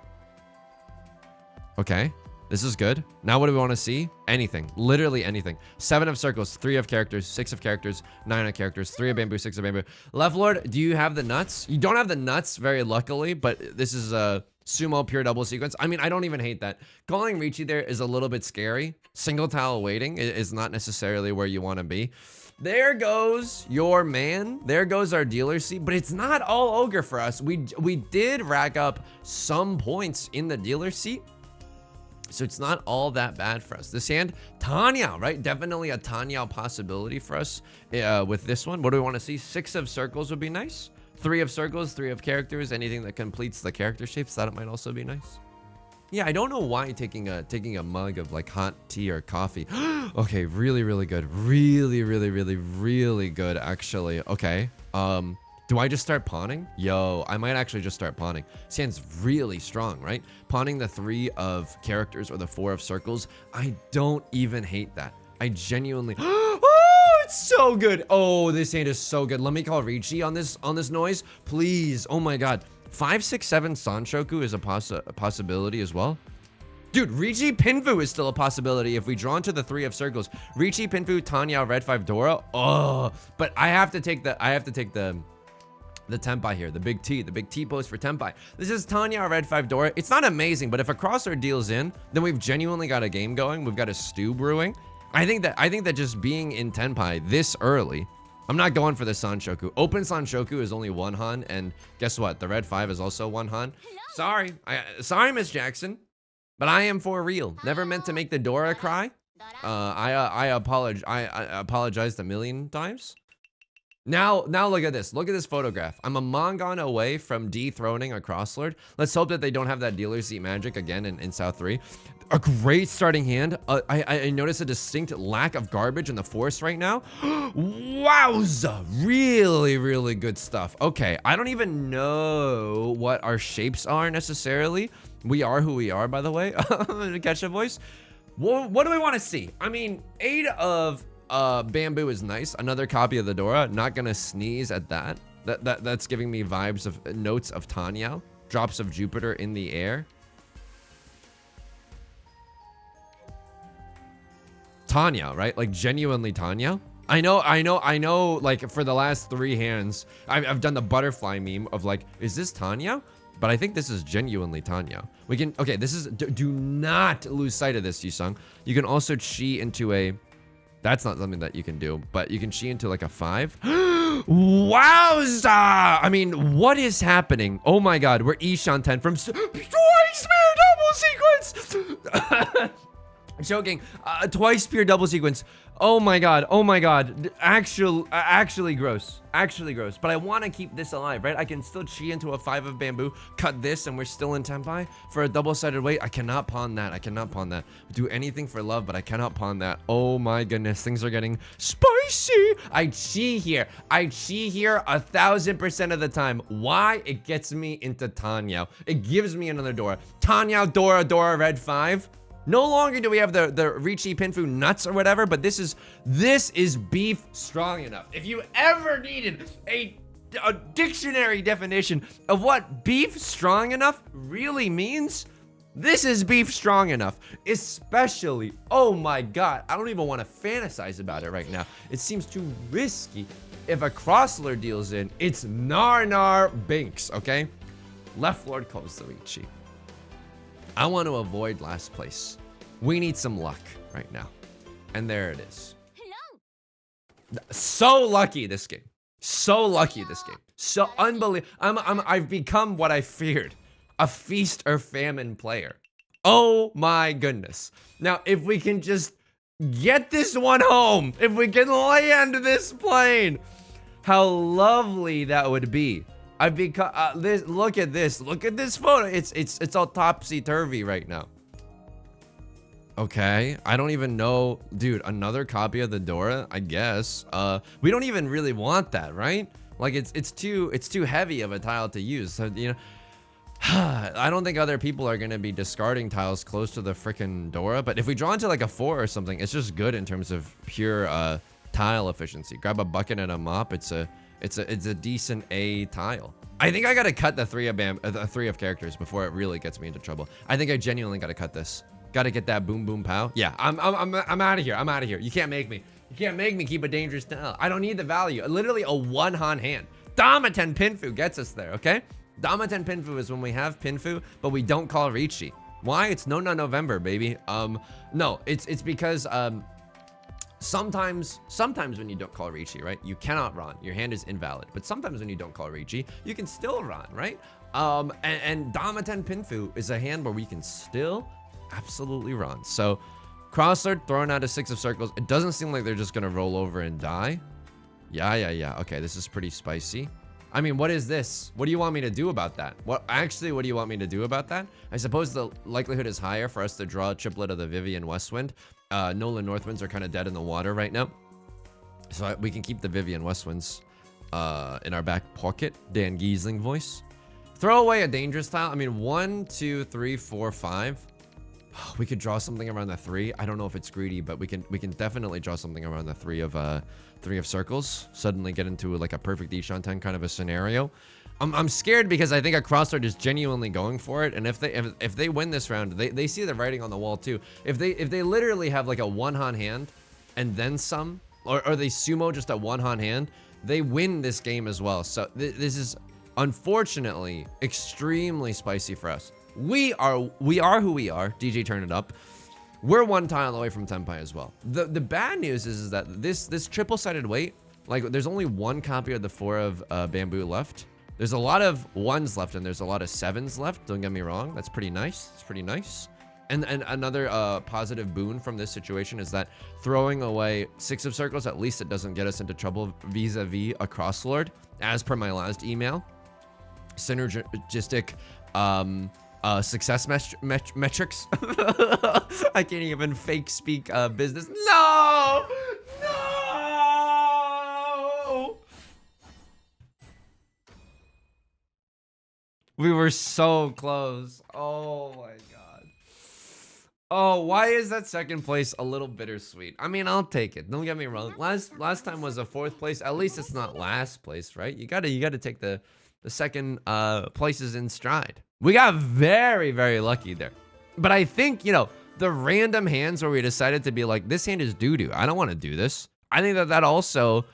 Okay, this is good. Now what do we want to see? Anything, literally anything. 7 of circles, 3 of characters, 6 of characters, 9 of characters, 3 of bamboo, 6 of bamboo. Left Lord, do you have the nuts? You don't have the nuts, very luckily, but this is a sumo pure double sequence. I mean, I don't even hate that. Calling Riichi there is a little bit scary. Single tile waiting is not necessarily where you want to be. There goes your man. There goes our dealer seat, but it's not all ogre for us. We did rack up some points in the dealer seat, so it's not all that bad for us. This hand, Tanyao, right? Definitely a Tanyao possibility for us with this one. What do we want to see? 6 of circles would be nice. 3 of circles, 3 of characters, anything that completes the character shapes, that might also be nice. Yeah, I don't know why taking a mug of like hot tea or coffee. Okay, really, really good. Really, really, really, really good, actually. Okay. Do I just start pawning? Yo, I might actually just start pawning. This hand's really strong, right? Pawning the 3 of characters or the 4 of circles. I don't even hate that. I genuinely... Oh, it's so good. Oh, this hand is so good. Let me call Riichi on this noise, please. Oh my god. 5, 6, 7 Sanshoku is a possibility as well. Dude, Riichi Pinfu is still a possibility if we draw into the 3 of circles. Riichi Pinfu, Tanyao, Red 5 Dora. Oh, but I have to take the Tenpai here, the big T pose for Tenpai. This is Tanyao, Red 5 Dora. It's not amazing, but if a crosser deals in, then we've genuinely got a game going. We've got a stew brewing. I think that just being in Tenpai this early, I'm not going for the Sanshoku. Open Sanshoku is only 1 Han, and guess what? The Red 5 is also 1 Han. Sorry, Miss Jackson, but I am for real. Never meant to make the Dora cry. I apologized a million times. Now look at this. Look at this photograph. I'm a Mongon away from dethroning a Crosslord. Let's hope that they don't have that dealer seat magic again in South 3. A great starting hand. I notice a distinct lack of garbage in the force right now. Wowza! Really good stuff. Okay, I don't even know what our shapes are necessarily. We are who we are, by the way. To catch a voice. What do we want to see? I mean, 8 of bamboo is nice. Another copy of the Dora. Not gonna sneeze at that. That's giving me vibes of notes of Tanyao. Drops of Jupiter in the air. Tanyao, right? Like genuinely Tanyao. I know. Like for the last 3 hands, I've done the butterfly meme of like, is this Tanyao? But I think this is genuinely Tanyao. We can, okay, this is, do not lose sight of this, Yusong. You can also chi into a, that's not something that you can do, but you can chi into like a 5. Wowza! I mean, what is happening? Oh my God, we're Ishan 10 from twice double sequence! Joking. Twice pure double sequence. Oh my God. Actually gross. But I want to keep this alive, right? I can still chi into a 5 of bamboo, cut this, and we're still in Tenpai for a double-sided weight. I cannot pawn that. Do anything for love, but I cannot pawn that. Oh my goodness. Things are getting spicy. I chi here 1000% of the time. Why? It gets me into Tanyao. It gives me another Dora. Tanyao, Dora, red 5. No longer do we have the Riichi Pinfu nuts or whatever, but this is beef strong enough. If you ever needed a dictionary definition of what beef strong enough really means, this is beef strong enough. Especially, oh my God, I don't even want to fantasize about it right now. It seems too risky. If a Crosslord deals in, it's Nar Binks, okay? Left Lord calls the Riichi. I want to avoid last place. We need some luck right now. And there it is. So lucky this game. So unbelievable. I've become what I feared. A feast or famine player. Oh my goodness. Now, if we can just get this one home. If we can land this plane. How lovely that would be. I've become look at this photo. It's all topsy-turvy right now. Okay, I don't even know, dude. Another copy of the Dora, I guess. We don't even really want that, right? Like it's too heavy of a tile to use. So you know, I don't think other people are gonna be discarding tiles close to the freaking Dora. But if we draw into like a 4 or something, it's just good in terms of pure tile efficiency. Grab a bucket and a mop. It's a decent A tile. I think I gotta cut the 3 of characters before it really gets me into trouble. I think I genuinely gotta cut this. Gotta get that boom boom pow. Yeah, I'm out of here. I'm out of here. You can't make me. You can't make me keep a dangerous tile. I don't need the value. Literally a 1-han hand. Damaten Pinfu gets us there. Okay. Damaten Pinfu is when we have Pinfu, but we don't call Riichi. Why? It's no November, baby. No, it's because Sometimes when you don't call Riichi, right, you cannot run. Your hand is invalid. But sometimes when you don't call Riichi, you can still run, right? And Damaten Pinfu is a hand where we can still absolutely run. So Crosslord throwing out a 6 of circles. It doesn't seem like they're just gonna roll over and die. Yeah. Okay, this is pretty spicy. I mean, what is this? What do you want me to do about that? What do you want me to do about that? I suppose the likelihood is higher for us to draw a triplet of the Vivian Westwind. Nolan Northwinds are kind of dead in the water right now. So we can keep the Vivian Westwinds in our back pocket. Dan Giesling voice. Throw away a dangerous tile. I mean, 1, 2, 3, 4, 5. We could draw something around the 3. I don't know if it's greedy, but we can definitely draw something around the 3 of circles. Suddenly get into like a perfect Ishan 10 kind of a scenario. I'm scared because I think a Crosslord is genuinely going for it, and if they win this round, they see the writing on the wall too. If they literally have like a 1-han hand and then some, or they sumo just a 1-han hand, they win this game as well. So this is unfortunately extremely spicy for us. We are who we are. DJ, turn it up. We're 1 tile away from Tenpai as well. The bad news is that this triple-sided weight, like there's only 1 copy of the 4 of bamboo left. There's a lot of 1s left and there's a lot of 7s left. Don't get me wrong. That's pretty nice. It's pretty nice. And another positive boon from this situation is that throwing away 6 of circles, at least it doesn't get us into trouble vis-a-vis a crosslord, as per my last email. Synergistic success metrics. I can't even fake speak business. No! No! We were so close. Oh my god. Oh, why is that second place a little bittersweet? I mean, I'll take it. Don't get me wrong. Last time was a 4th place. At least it's not last place, right? You gotta take the second places in stride. We got very, very lucky there. But I think, you know, the random hands where we decided to be like, this hand is doo-doo. I don't want to do this. I think that also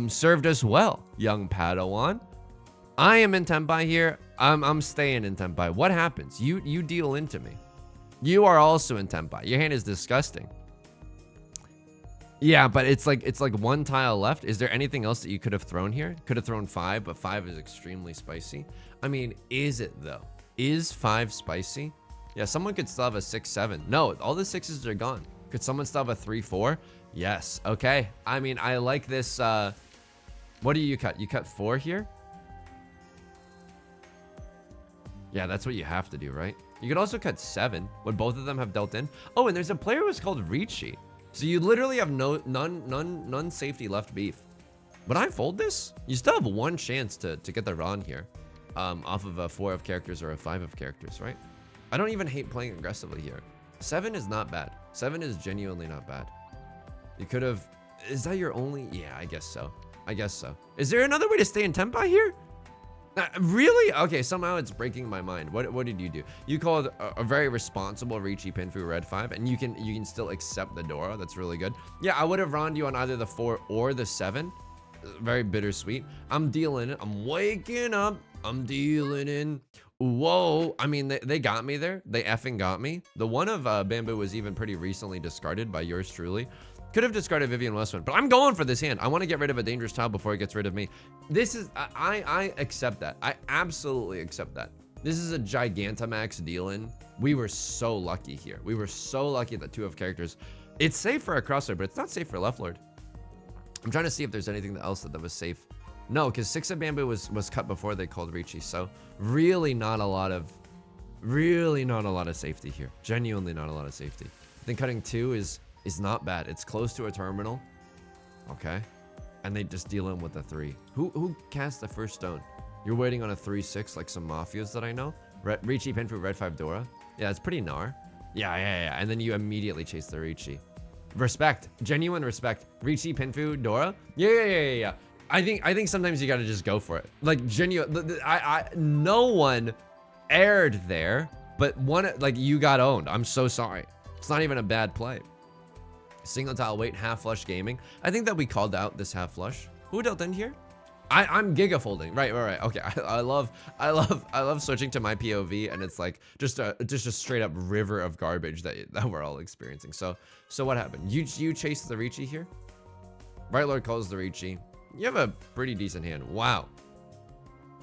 served us well, young Padawan. I am in Tenpai here. I'm staying in Tenpai. What happens? You deal into me. You are also in Tenpai. Your hand is disgusting. Yeah, but it's like one tile left. Is there anything else that you could have thrown here? Could have thrown 5, but 5 is extremely spicy. I mean, is it though? Is 5 spicy? Yeah, someone could still have a 6-7. No, all the 6s are gone. Could someone still have a 3-4? Yes. Okay. I mean, I like this. What do you cut? You cut 4 here? Yeah, that's what you have to do, right? You could also cut 7. Would both of them have dealt in? Oh, and there's a player who's called Riichi. So you literally have none safety left beef. Would I fold this? You still have 1 chance to get the Ron here. Off of a 4 of characters or a 5 of characters, right? I don't even hate playing aggressively here. 7 is not bad. 7 is genuinely not bad. You could have... Is that your only... Yeah, I guess so. I guess so. Is there another way to stay in Tenpai here? Really? Okay, somehow it's breaking my mind. What did you do? You called a very responsible Riichi Pinfu red 5, and you can still accept the Dora. That's really good. Yeah, I would have ronned you on either the 4 or the 7. Very bittersweet. I'm dealing it. I'm waking up. I'm dealing in. Whoa. I mean, they got me there. They effing got me. The one of Bamboo was even pretty recently discarded by yours truly. Could have discarded Vivian Westwind, but I'm going for this hand. I want to get rid of a dangerous tile before it gets rid of me. This is, I accept that. I absolutely accept that. This is a Gigantamax deal-in. We were so lucky here. We were so lucky that 2 of characters. It's safe for a crosser, but it's not safe for Left Lord. I'm trying to see if there's anything else that was safe. No, because 6 of Bamboo was cut before they called Riichi. So really not a lot of safety here. Genuinely not a lot of safety. I think cutting 2 is not bad. It's close to a terminal. Okay. And they just deal in with the 3. Who cast the first stone? You're waiting on a 3-6 like some mafias that I know. Riichi Pinfu red 5 Dora. Yeah, it's pretty gnar. Yeah. And then you immediately chase the Riichi. Respect. Genuine respect. Riichi Pinfu Dora. Yeah. I think sometimes you gotta just go for it. Like genuine. No one aired there, but like you got owned. I'm so sorry. It's not even a bad play. Single tile wait, half flush gaming. I think that we called out this half flush. Who dealt in here? I'm giga folding. Right. Okay. I love switching to my POV, and it's like just a straight up river of garbage that we're all experiencing. So what happened? You chased the Riichi here? Right Lord calls the Riichi. You have a pretty decent hand. Wow.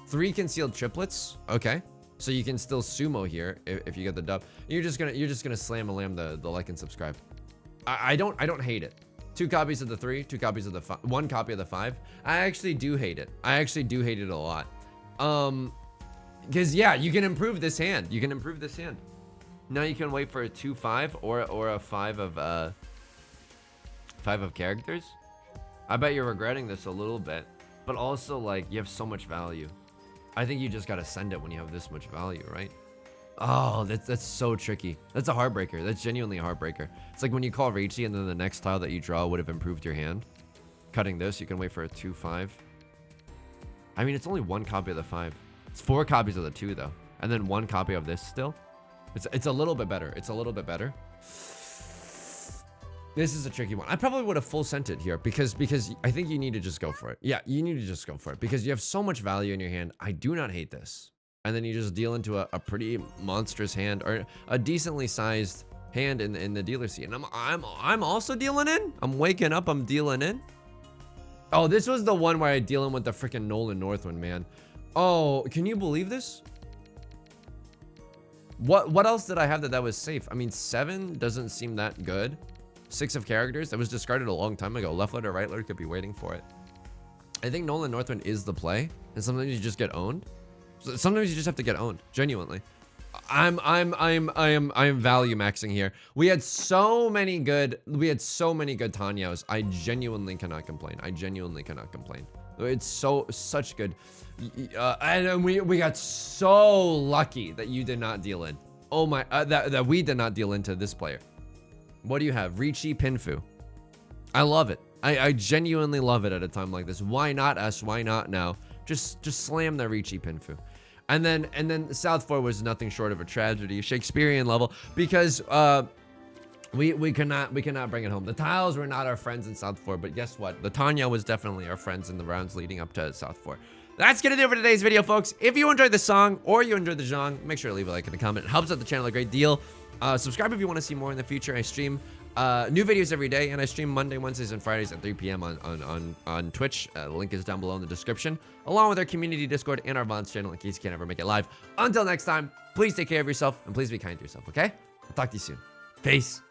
3 concealed triplets. Okay. So you can still sumo here if you get the dub. You're just gonna slam a lamb the like and subscribe. I don't hate it. 2 copies of the 3, 2 copies of the 5, 1 copy of the 5. I actually do hate it. I actually do hate it a lot. Because yeah, you can improve this hand. You can improve this hand. Now you can wait for a 2-5 or a 5 of 5 of characters. I bet you're regretting this a little bit, but also like you have so much value. I think you just gotta send it when you have this much value, right? Oh, that's so tricky. That's a heartbreaker. That's genuinely a heartbreaker. It's like when you call Riichi and then the next tile that you draw would have improved your hand. Cutting this, you can wait for a 2-5. I mean, it's only 1 copy of the 5. It's 4 copies of the 2 though, and then 1 copy of this still. It's a little bit better. It's a little bit better. This is a tricky one. I probably would have full sent it here because I think you need to just go for it. Yeah, you need to just go for it because you have so much value in your hand. I do not hate this. And then you just deal into a pretty monstrous hand or a decently sized hand in the dealer seat. And I'm also dealing in. I'm waking up. I'm dealing in. Oh, this was the one where I deal in with the freaking Nolan Northwind, man. Oh, can you believe this? What else did I have that was safe? I mean, 7 doesn't seem that good. 6 of characters that was discarded a long time ago. Left letter, right letter could be waiting for it. I think Nolan Northwind is the play, and sometimes you just get owned. Sometimes you just have to get owned. Genuinely, I'm value maxing here. We had so many good Tanyaos. I genuinely cannot complain. It's such good. And we got so lucky that you did not deal in. Oh my, that we did not deal into this player. What do you have? Riichi Pinfu. I love it. I genuinely love it at a time like this. Why not us? Why not now? Just slam the Riichi Pinfu. And then South 4 was nothing short of a tragedy, Shakespearean level, because we cannot bring it home. The tiles were not our friends in South 4, but guess what? The Tanyao was definitely our friends in the rounds leading up to South 4. That's gonna do it for today's video, folks. If you enjoyed the song or you enjoyed the genre, make sure to leave a like and a comment. It helps out the channel a great deal. Subscribe if you want to see more in the future. I stream new videos every day, and I stream Monday, Wednesdays, and Fridays at 3 p.m. on Twitch. The link is down below in the description, along with our community Discord and our Vons channel in case you can't ever make it live. Until next time, please take care of yourself, and please be kind to yourself, okay? I'll talk to you soon. Peace.